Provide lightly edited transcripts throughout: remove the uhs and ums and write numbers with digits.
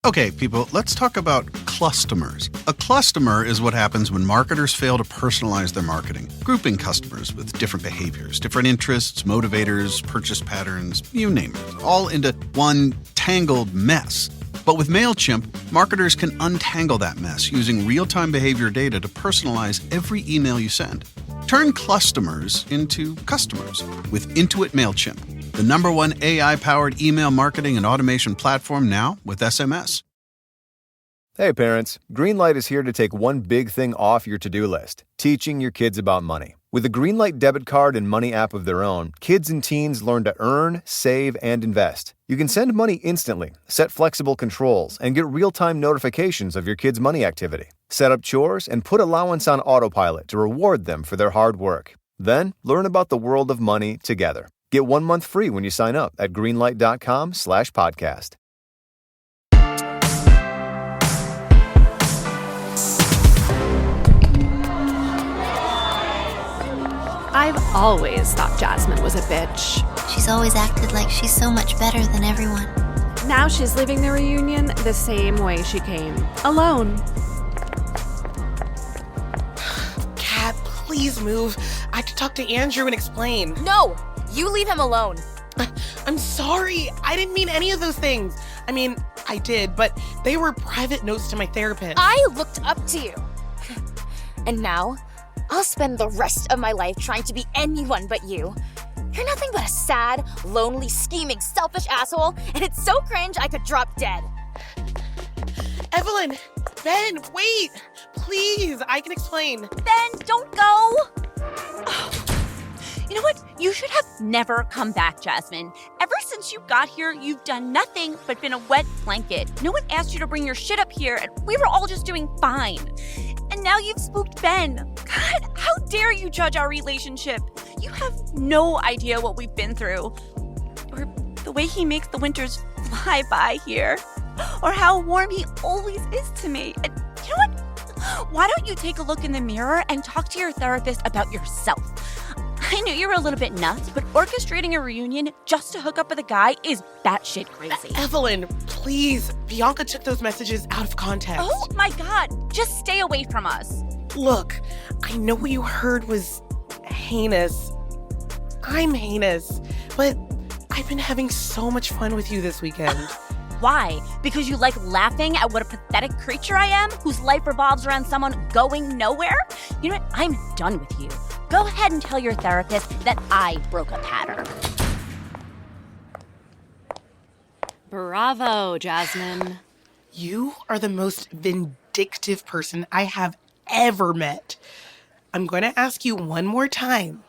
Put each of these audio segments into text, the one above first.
Okay, people, let's talk about clustomers. A clustomer is what happens when marketers fail to personalize their marketing, grouping customers with different behaviors, different interests, motivators, purchase patterns, you name it, all into one tangled mess. But with MailChimp, marketers can untangle that mess using real-time behavior data to personalize every email you send. Turn clustomers into customers with Intuit MailChimp, the #1 AI-powered email marketing and automation platform now with SMS. Hey parents, Greenlight is here to take one big thing off your to-do list, teaching your kids about money. With a Greenlight debit card and money app of their own, kids and teens learn to earn, save, and invest. You can send money instantly, set flexible controls, and get real-time notifications of your kids' money activity. Set up chores and put allowance on autopilot to reward them for their hard work. Then, learn about the world of money together. Get 1 month free when you sign up at greenlight.com/podcast. I've always thought Jasmine was a bitch. She's always acted like she's so much better than everyone. Now she's leaving the reunion the same way she came, alone. Kat, please move. I have to talk to Andrew and explain. No! You leave him alone. I'm sorry. I didn't mean any of those things. I mean, I did, but they were private notes to my therapist. I looked up to you. And now, I'll spend the rest of my life trying to be anyone but you. You're nothing but a sad, lonely, scheming, selfish asshole, and it's so cringe I could drop dead. Evelyn! Ben, wait! Please, I can explain. Ben, don't go! You know what? You should have never come back, Jasmine. Ever since you got here, you've done nothing but been a wet blanket. No one asked you to bring your shit up here, and we were all just doing fine. And now you've spooked Ben. God, how dare you judge our relationship? You have no idea what we've been through. Or the way he makes the winters fly by here. Or how warm he always is to me. And you know what? Why don't you take a look in the mirror and talk to your therapist about yourself? I knew you were a little bit nuts, but orchestrating a reunion just to hook up with a guy is batshit crazy. Evelyn, please. Bianca took those messages out of context. Oh my God, just stay away from us. Look, I know what you heard was heinous. I'm heinous, but I've been having so much fun with you this weekend. Why? Because you like laughing at what a pathetic creature I am, whose life revolves around someone going nowhere? You know what? I'm done with you. Go ahead and tell your therapist that I broke a pattern. Bravo, Jasmine. You are the most vindictive person I have ever met. I'm going to ask you one more time.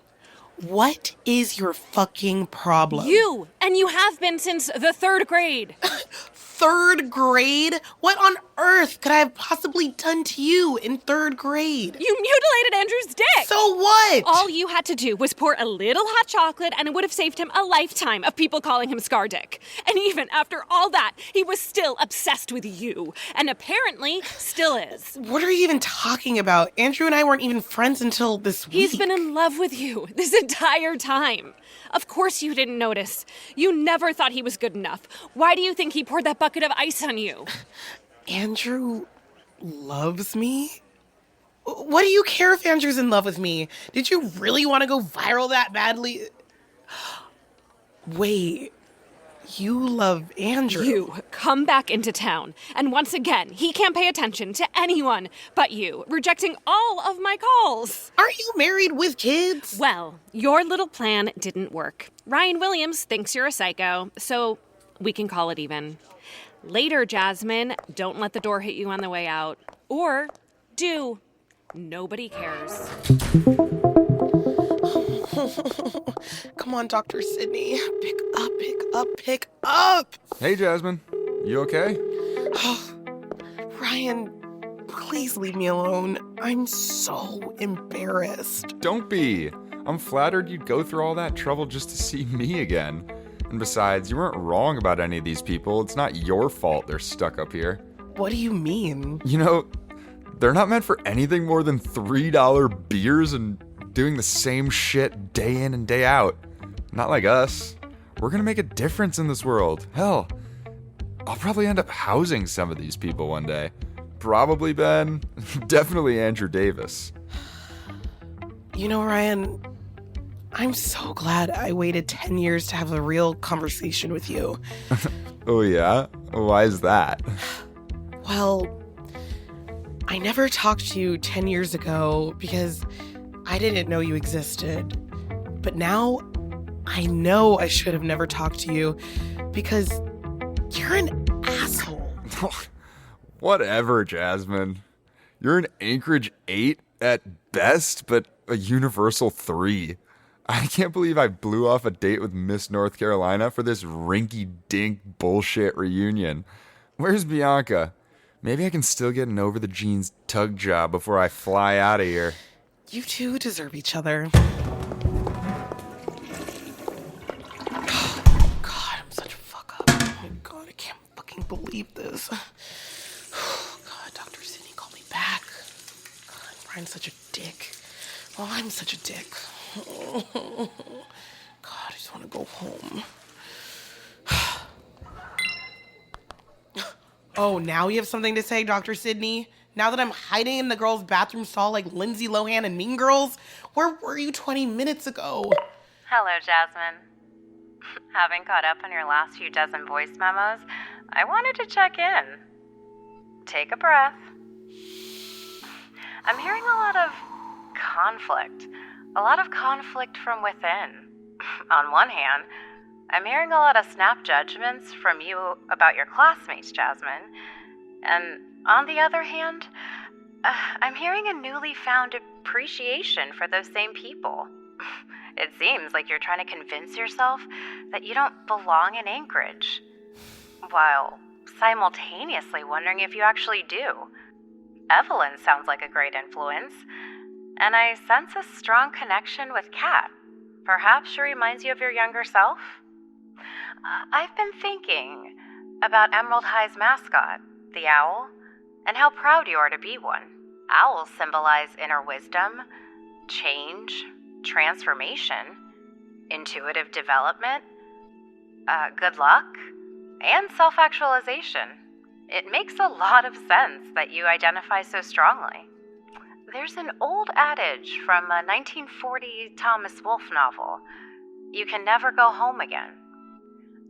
What is your fucking problem? You! And you have been since the 3rd grade. 3rd grade? What on earth could I have possibly done to you in 3rd grade? You mutilated Andrew's dick! So what? All you had to do was pour a little hot chocolate and it would have saved him a lifetime of people calling him Scar Dick. And even after all that, he was still obsessed with you. And apparently still is. What are you even talking about? Andrew and I weren't even friends until this week. He's been in love with you this entire time. Of course you didn't notice. You never thought he was good enough. Why do you think he poured that bucket of ice on you? Andrew loves me? What do you care if Andrew's in love with me? Did you really want to go viral that badly? Wait, you love Andrew? You come back into town, and once again, he can't pay attention to anyone but you, rejecting all of my calls. Aren't you married with kids? Well, your little plan didn't work. Ryan Williams thinks you're a psycho, so we can call it even. Later, Jasmine, don't let the door hit you on the way out. Or do. Nobody cares. Come on, Dr. Sydney. Pick up, pick up, pick up. Hey, Jasmine. You okay? Ryan, please leave me alone. I'm so embarrassed. Don't be. I'm flattered you'd go through all that trouble just to see me again. And besides, you weren't wrong about any of these people. It's not your fault they're stuck up here. What do you mean? You know, they're not meant for anything more than $3 beers and doing the same shit day in and day out. Not like us. We're gonna make a difference in this world. Hell, I'll probably end up housing some of these people one day. Probably Ben. Definitely Andrew Davis. You know, Ryan, I'm so glad I waited 10 years to have a real conversation with you. Oh yeah? Why is that? Well, I never talked to you 10 years ago because I didn't know you existed. But now, I know I should have never talked to you because you're an asshole. Whatever, Jasmine. You're an Anchorage 8 at best, but a universal 3. I can't believe I blew off a date with Miss North Carolina for this rinky-dink bullshit reunion. Where's Bianca? Maybe I can still get an over-the-jeans tug job before I fly out of here. You two deserve each other. God, I'm such a fuck up. Oh my God, I can't fucking believe this. God, Dr. Sydney called me back. God, Brian's such a dick. Oh, I'm such a dick. God, I just want to go home. Oh, now you have something to say, Dr. Sydney? Now that I'm hiding in the girls' bathroom stall like Lindsay Lohan and Mean Girls? Where were you 20 minutes ago? Hello, Jasmine. Having caught up on your last few dozen voice memos, I wanted to check in. Take a breath. I'm hearing a lot of conflict. A lot of conflict from within. On one hand, I'm hearing a lot of snap judgments from you about your classmates, Jasmine. And on the other hand, I'm hearing a newly found appreciation for those same people. It seems like you're trying to convince yourself that you don't belong in Anchorage, while simultaneously wondering if you actually do. Evelyn sounds like a great influence, and I sense a strong connection with Kat. Perhaps she reminds you of your younger self? I've been thinking about Emerald High's mascot, the owl, and how proud you are to be one. Owls symbolize inner wisdom, change, transformation, intuitive development, good luck, and self-actualization. It makes a lot of sense that you identify so strongly. There's an old adage from a 1940 Thomas Wolfe novel. You can never go home again.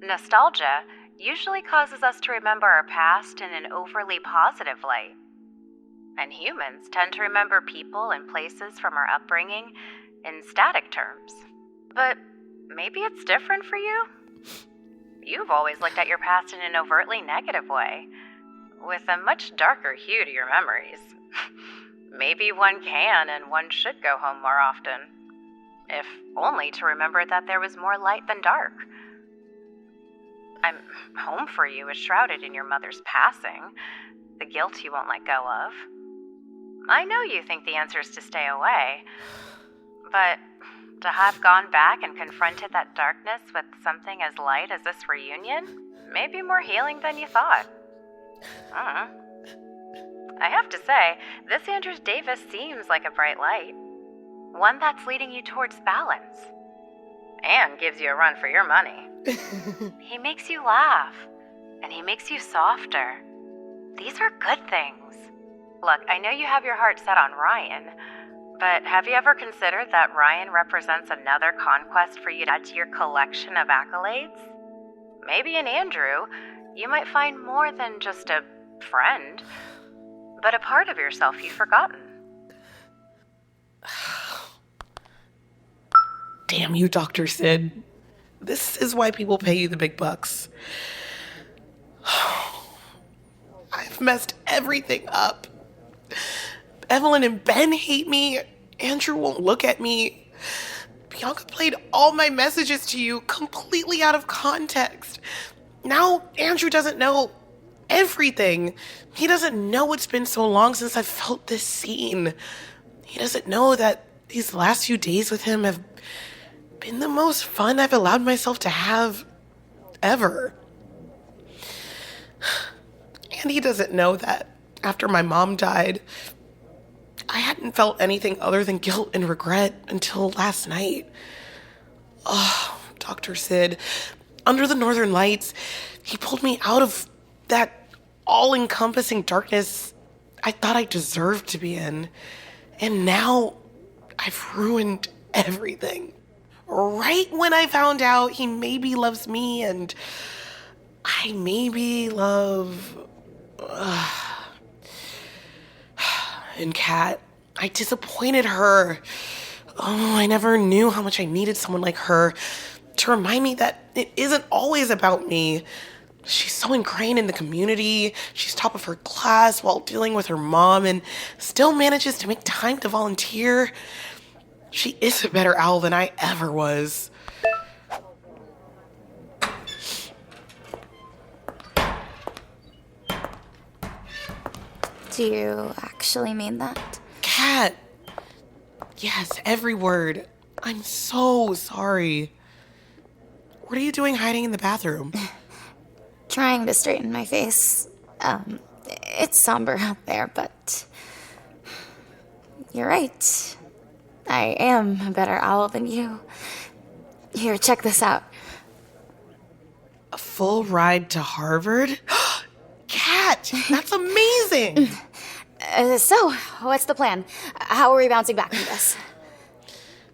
Nostalgia usually causes us to remember our past in an overly positive light. And humans tend to remember people and places from our upbringing in static terms. But maybe it's different for you? You've always looked at your past in an overtly negative way, with a much darker hue to your memories. Maybe one can and one should go home more often, if only to remember that there was more light than dark. Home for you is shrouded in your mother's passing, the guilt you won't let go of. I know you think the answer is to stay away, but to have gone back and confronted that darkness with something as light as this reunion may be more healing than you thought. I have to say, this Andrews Davis seems like a bright light. One that's leading you towards balance. And gives you a run for your money. He makes you laugh. And he makes you softer. These are good things. Look, I know you have your heart set on Ryan, but have you ever considered that Ryan represents another conquest for you to add to your collection of accolades? Maybe in Andrew, you might find more than just a friend, but a part of yourself you've forgotten. Damn you, Dr. Sid. This is why people pay you the big bucks. I've messed everything up. Evelyn and Ben hate me. Andrew won't look at me. Bianca played all my messages to you completely out of context. Now Andrew doesn't know everything. He doesn't know it's been so long since I've felt this scene. He doesn't know that these last few days with him have been the most fun I've allowed myself to have ever. And he doesn't know that after my mom died, I hadn't felt anything other than guilt and regret until last night. Oh, Dr. Sid, under the northern lights, he pulled me out of that all-encompassing darkness I thought I deserved to be in. And now I've ruined everything. Right when I found out he maybe loves me and I maybe love... And Kat, I disappointed her. Oh, I never knew how much I needed someone like her to remind me that it isn't always about me. She's so ingrained in the community. She's top of her class while dealing with her mom and still manages to make time to volunteer. She is a better owl than I ever was. Do you actually mean that? Kat. Yes, every word. I'm so sorry. What are you doing hiding in the bathroom? Trying to straighten my face. It's somber out there, but you're right. I am a better owl than you. Here, check this out. A full ride to Harvard? Kat, that's amazing! So, what's the plan? How are we bouncing back from this?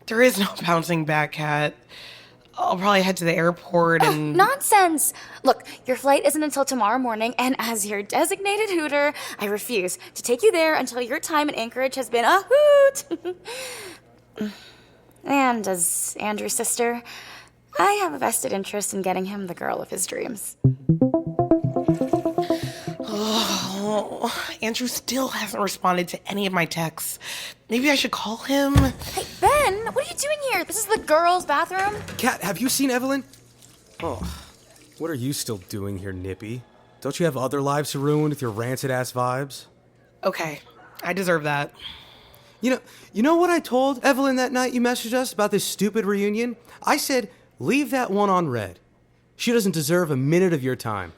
There is no bouncing back, Kat. I'll probably head to the airport and... Nonsense! Look, your flight isn't until tomorrow morning, and as your designated hooter, I refuse to take you there until your time in Anchorage has been a hoot! And as Andrew's sister, I have a vested interest in getting him the girl of his dreams. Oh, Andrew still hasn't responded to any of my texts. Maybe I should call him? Hey, Ben, what are you doing here? This is the girls' bathroom. Kat, have you seen Evelyn? Oh, what are you still doing here, Nippy? Don't you have other lives to ruin with your rancid-ass vibes? Okay, I deserve that. You know what I told Evelyn that night you messaged us about this stupid reunion? I said, leave that one on red. She doesn't deserve a minute of your time.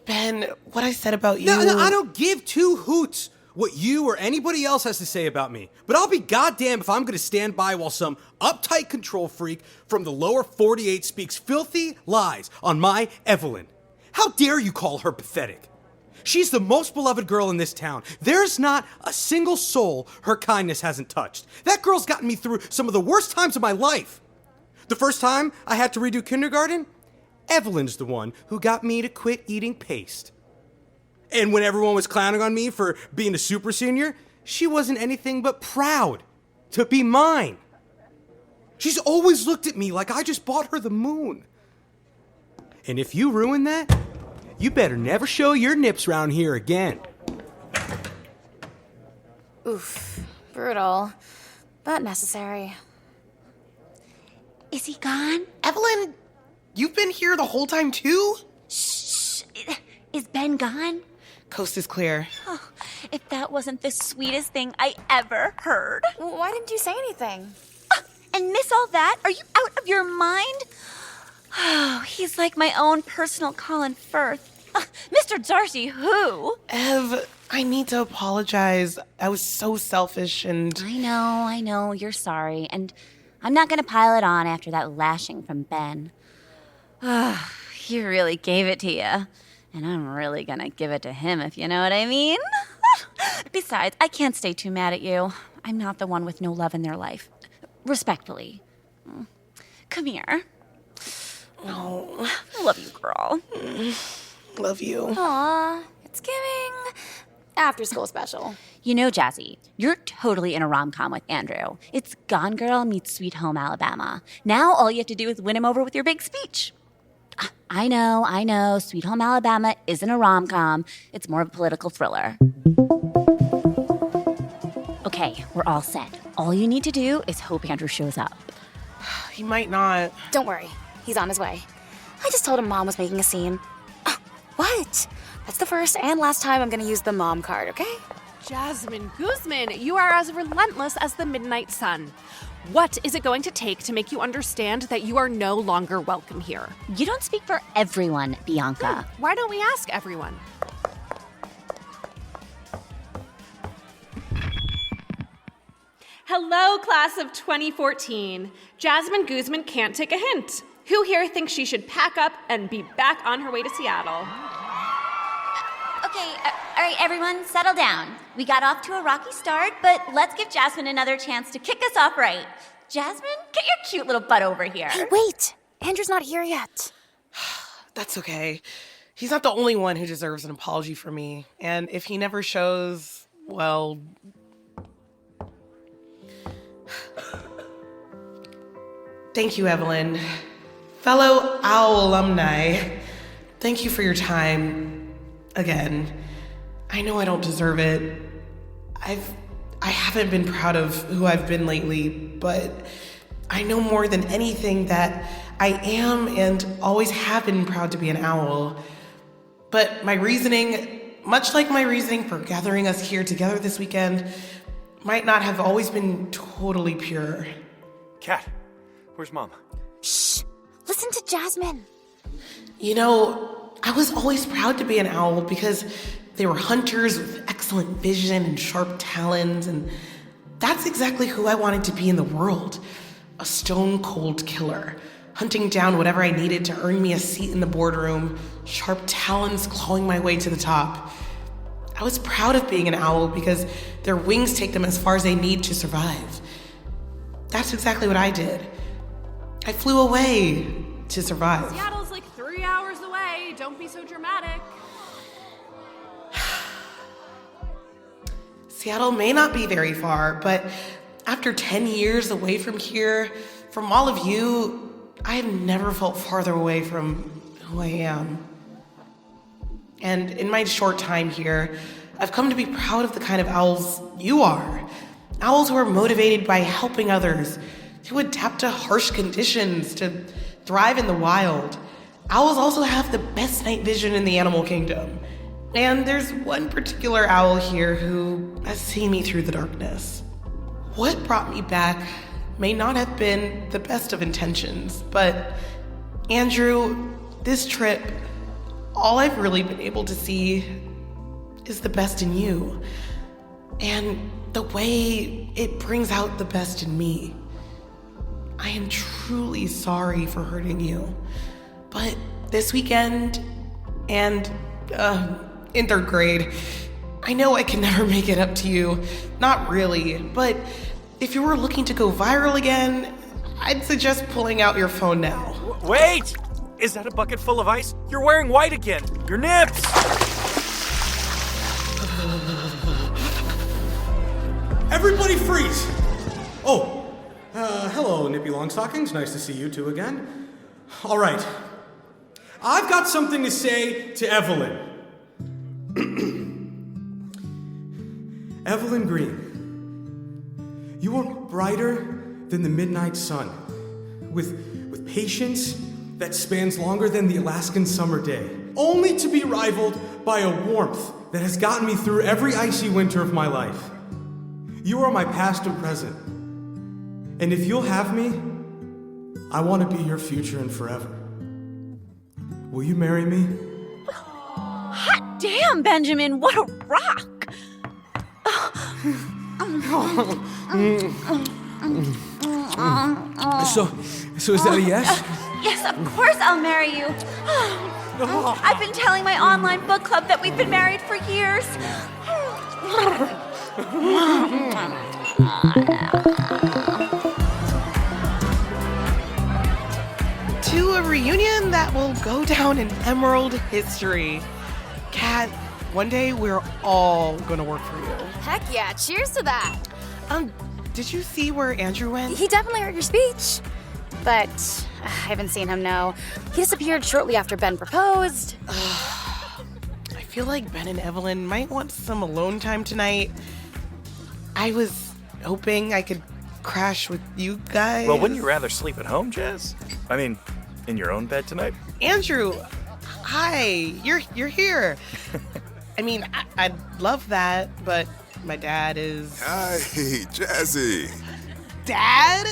Ben, what I said about you... No, I don't give two hoots what you or anybody else has to say about me. But I'll be goddamn if I'm going to stand by while some uptight control freak from the lower 48 speaks filthy lies on my Evelyn. How dare you call her pathetic? She's the most beloved girl in this town. There's not a single soul her kindness hasn't touched. That girl's gotten me through some of the worst times of my life. The first time I had to redo kindergarten, Evelyn's the one who got me to quit eating paste. And when everyone was clowning on me for being a super senior, she wasn't anything but proud to be mine. She's always looked at me like I just bought her the moon. And if you ruin that, you better never show your nips around here again. Oof, brutal, but necessary. Is he gone? Evelyn, you've been here the whole time too? Shh. Is Ben gone? Coast is clear. Oh, if that wasn't the sweetest thing I ever heard. Why didn't you say anything? And miss all that? Are you out of your mind? Oh, he's like my own personal Colin Firth. Mr. Darcy, who? Ev, I need to apologize. I was so selfish and... I know, you're sorry. And I'm not gonna pile it on after that lashing from Ben. He really gave it to you. And I'm really gonna give it to him, if you know what I mean. Besides, I can't stay too mad at you. I'm not the one with no love in their life. Respectfully. Come here. Oh, I love you, girl. Love you. Aw, it's giving after school special. You know, Jazzy, you're totally in a rom-com with Andrew. It's Gone Girl meets Sweet Home Alabama. Now all you have to do is win him over with your big speech. I know. Sweet Home Alabama isn't a rom-com. It's more of a political thriller. Okay, we're all set. All you need to do is hope Andrew shows up. He might not. Don't worry, he's on his way. I just told him Mom was making a scene. What? That's the first and last time I'm gonna use the mom card, okay? Jasmine Guzman, you are as relentless as the midnight sun. What is it going to take to make you understand that you are no longer welcome here? You don't speak for everyone, Bianca. Why don't we ask everyone? Hello, class of 2014. Jasmine Guzman can't take a hint. Who here thinks she should pack up and be back on her way to Seattle? All right, everyone, settle down. We got off to a rocky start, but let's give Jasmine another chance to kick us off right. Jasmine, get your cute little butt over here. Hey, wait! Andrew's not here yet. That's okay. He's not the only one who deserves an apology from me. And if he never shows, well... Thank you, Evelyn. Fellow OWL alumni, thank you for your time. Again, I know I don't deserve it. I haven't been proud of who I've been lately, but I know more than anything that I am and always have been proud to be an owl. But my reasoning, much like my reasoning for gathering us here together this weekend, might not have always been totally pure. Kat, where's Mom? Shh! Listen to Jasmine. You know, I was always proud to be an owl because they were hunters with excellent vision and sharp talons, and that's exactly who I wanted to be in the world. A stone-cold killer, hunting down whatever I needed to earn me a seat in the boardroom, sharp talons clawing my way to the top. I was proud of being an owl because their wings take them as far as they need to survive. That's exactly what I did. I flew away to survive. Seattle's like 3 hours away. Don't be so dramatic. Seattle may not be very far, but after 10 years away from here, from all of you, I have never felt farther away from who I am. And in my short time here, I've come to be proud of the kind of owls you are. Owls who are motivated by helping others, who adapt to harsh conditions, to thrive in the wild. Owls also have the best night vision in the animal kingdom. And there's one particular owl here who has seen me through the darkness. What brought me back may not have been the best of intentions, but Andrew, this trip, all I've really been able to see is the best in you. And the way it brings out the best in me. I am truly sorry for hurting you. But this weekend and in third grade, I know I can never make it up to you. Not really, but if you were looking to go viral again, I'd suggest pulling out your phone now. Wait! Is that a bucket full of ice? You're wearing white again. Your nips! Everybody freeze! Oh, hello, Nippy Longstockings. Nice to see you two again. All right. I've got something to say to Evelyn. Evelyn Green, you are brighter than the midnight sun, with patience that spans longer than the Alaskan summer day, only to be rivaled by a warmth that has gotten me through every icy winter of my life. You are my past and present, and if you'll have me, I want to be your future and forever. Will you marry me? Hot damn, Benjamin, what a rock! So is that a yes? Yes, of course I'll marry you. I've been telling my online book club that we've been married for years. To a reunion that will go down in Emerald history. Kat, one day we're all gonna work for you. Heck yeah, cheers to that. Did you see where Andrew went? He definitely heard your speech. But I haven't seen him, no. He disappeared shortly after Ben proposed. I feel like Ben and Evelyn might want some alone time tonight. I was hoping I could crash with you guys. Well, wouldn't you rather sleep at home, Jazz? I mean, in your own bed tonight? Andrew, hi, you're here. I mean, I'd love that, but my dad is... Hi, Jazzy. Dad?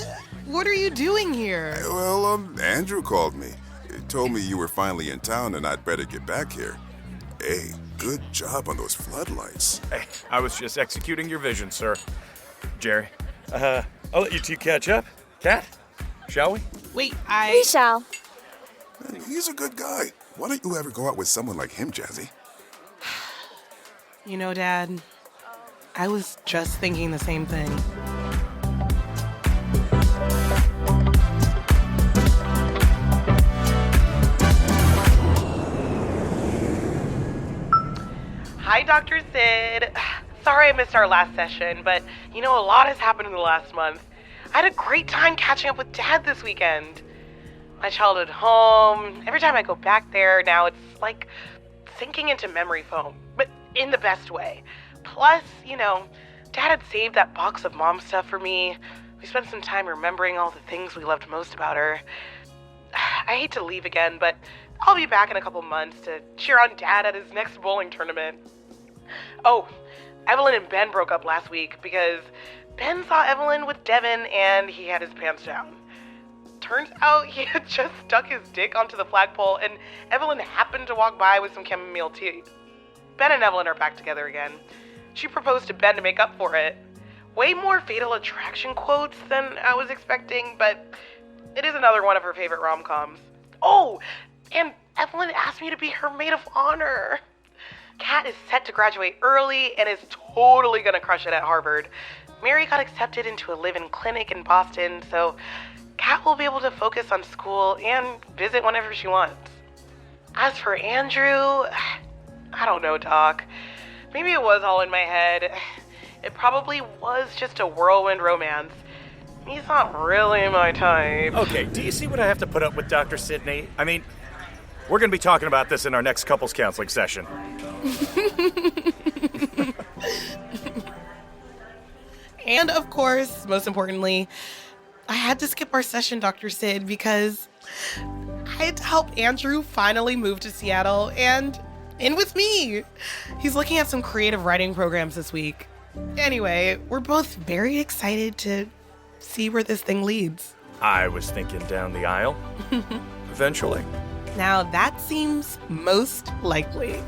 What are you doing here? Well, Andrew called me. He told me you were finally in town and I'd better get back here. Hey, good job on those floodlights. Hey, I was just executing your vision, sir. Jerry, I'll let you two catch up. Kat, shall we? Wait, We shall. He's a good guy. Why don't you ever go out with someone like him, Jazzy? You know, Dad, I was just thinking the same thing. Hi, Dr. Sid. Sorry I missed our last session, but you know, a lot has happened in the last month. I had a great time catching up with Dad this weekend. My childhood home, every time I go back there now, it's like sinking into memory foam, but in the best way. Plus, you know, Dad had saved that box of mom stuff for me. We spent some time remembering all the things we loved most about her. I hate to leave again, but I'll be back in a couple months to cheer on Dad at his next bowling tournament. Oh, Evelyn and Ben broke up last week because Ben saw Evelyn with Devin and he had his pants down. Turns out he had just stuck his dick onto the flagpole and Evelyn happened to walk by with some chamomile tea. Ben and Evelyn are back together again. She proposed to Ben to make up for it. Way more Fatal Attraction quotes than I was expecting, but it is another one of her favorite rom-coms. Oh, and Evelyn asked me to be her maid of honor. Kat is set to graduate early and is totally gonna crush it at Harvard. Mary got accepted into a live-in clinic in Boston, so Kat will be able to focus on school and visit whenever she wants. As for Andrew, I don't know, Doc. Maybe it was all in my head. It probably was just a whirlwind romance. He's not really my type. Okay, do you see what I have to put up with, Dr. Sidney? I mean, we're going to be talking about this in our next couples counseling session. And of course, most importantly, I had to skip our session, Dr. Sid, because I had to help Andrew finally move to Seattle and in with me. He's looking at some creative writing programs this week. Anyway, we're both very excited to see where this thing leads. I was thinking down the aisle. Eventually. Now that seems most likely.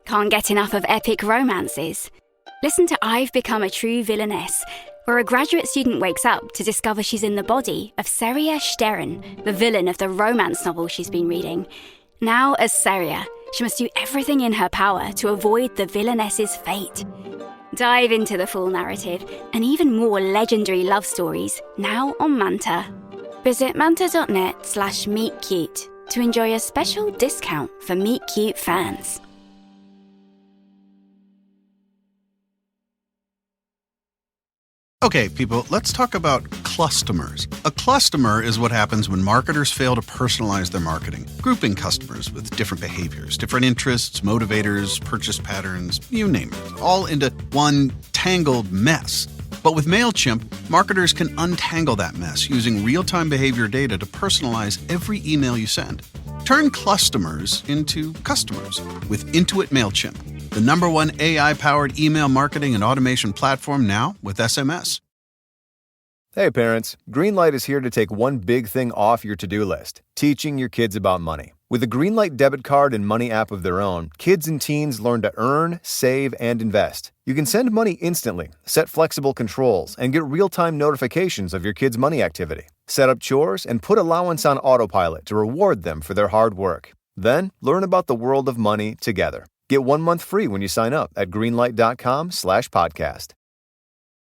Can't get enough of epic romances? Listen to I've Become a True Villainess, where a graduate student wakes up to discover she's in the body of Zakiya Stern, the villain of the romance novel she's been reading. Now, as Zakiya, she must do everything in her power to avoid the villainess's fate. Dive into the full narrative and even more legendary love stories now on Manta. Visit manta.net/meetcute to enjoy a special discount for Meet Cute fans. Okay, people, let's talk about clustomers. A clustomer is what happens when marketers fail to personalize their marketing, grouping customers with different behaviors, different interests, motivators, purchase patterns, you name it, all into one tangled mess. But with MailChimp, marketers can untangle that mess using real-time behavior data to personalize every email you send. Turn clustomers into customers with Intuit MailChimp, the #1 AI-powered email marketing and automation platform now with SMS. Hey parents, Greenlight is here to take one big thing off your to-do list, teaching your kids about money. With a Greenlight debit card and money app of their own, kids and teens learn to earn, save, and invest. You can send money instantly, set flexible controls, and get real-time notifications of your kids' money activity. Set up chores and put allowance on autopilot to reward them for their hard work. Then, learn about the world of money together. Get 1 month free when you sign up at greenlight.com/podcast.